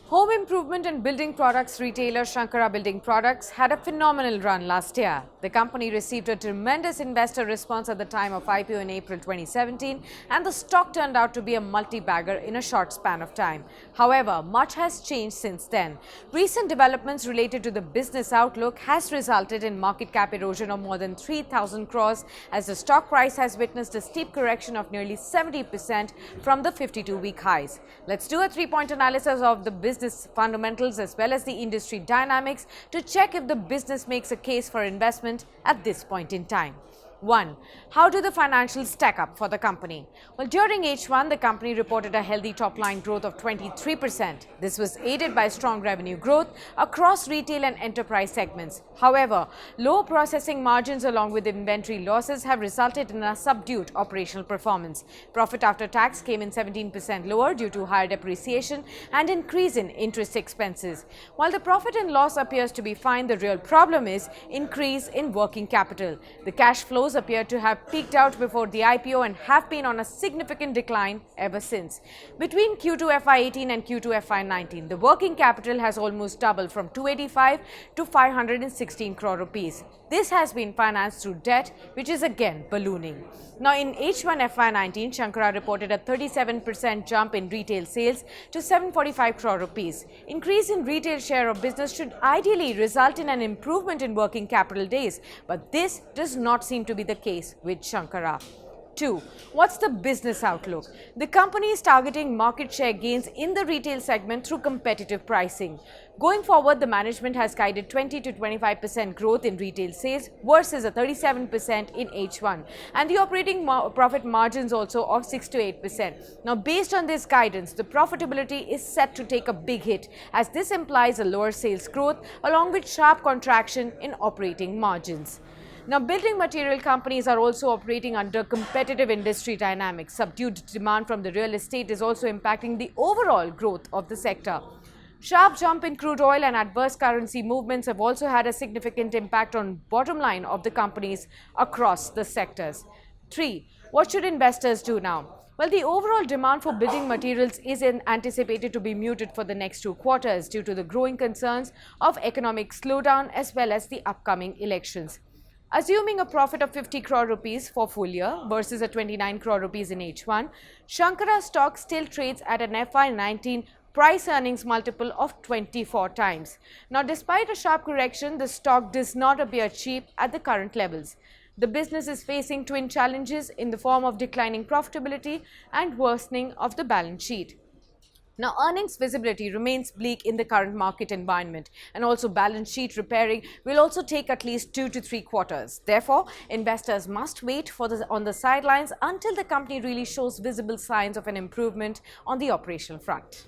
Home improvement and building products retailer Shankara Buildpro had a phenomenal run last year. The company received a tremendous investor response at the time of IPO in April 2017, and the stock turned out to be a multi-bagger in a short span of time. However, much has changed since then. Recent developments related to the business outlook has resulted in market cap erosion of more than 3,000 crores as the stock price has witnessed a steep correction of nearly 70% from the 52-week highs. Let's do a three-point analysis of the business fundamentals as well as the industry dynamics to check if the business makes a case for investment at this point in time. 1. How do the financials stack up for the company? Well, during H1, the company reported a healthy top-line growth of 23%. This was aided by strong revenue growth across retail and enterprise segments. However, low processing margins along with inventory losses have resulted in a subdued operational performance. Profit after tax came in 17% lower due to higher depreciation and increase in interest expenses. While the profit and loss appears to be fine, the real problem is increase in working capital. The cash flows appear to have peaked out before the IPO and have been on a significant decline ever since. Between Q2 FY18 and Q2 FY19, the working capital has almost doubled from 285 to 516 crore rupees. This has been financed through debt, which is again ballooning. Now, in H1 FY19, Shankara reported a 37% jump in retail sales to 745 crore rupees. Increase in retail share of business should ideally result in an improvement in working capital days, but this does not seem to be the case with Shankara. 2. What's the business outlook? The company is targeting market share gains in the retail segment through competitive pricing. Going forward, the management has guided 20 to 25% growth in retail sales versus a 37% in H1, and the operating profit margins also of 6 to 8%. Now, based on this guidance, the profitability is set to take a big hit, as this implies a lower sales growth along with sharp contraction in operating margins. Now, building material companies are also operating under competitive industry dynamics. Subdued demand from the real estate is also impacting the overall growth of the sector. Sharp jump in crude oil and adverse currency movements have also had a significant impact on bottom line of the companies across the sectors. 3. What should investors do now? Well, the overall demand for building materials is anticipated to be muted for the next 2 quarters due to the growing concerns of economic slowdown as well as the upcoming elections. Assuming a profit of 50 crore rupees for full year versus a 29 crore rupees in H1, Shankara stock still trades at an FY19 price earnings multiple of 24 times. Now, despite a sharp correction, the stock does not appear cheap at the current levels. The business is facing twin challenges in the form of declining profitability and worsening of the balance sheet. Now, earnings visibility remains bleak in the current market environment, and also balance sheet repairing will also take at least 2 to 3 quarters. Therefore, investors must wait on the sidelines until the company really shows visible signs of an improvement on the operational front.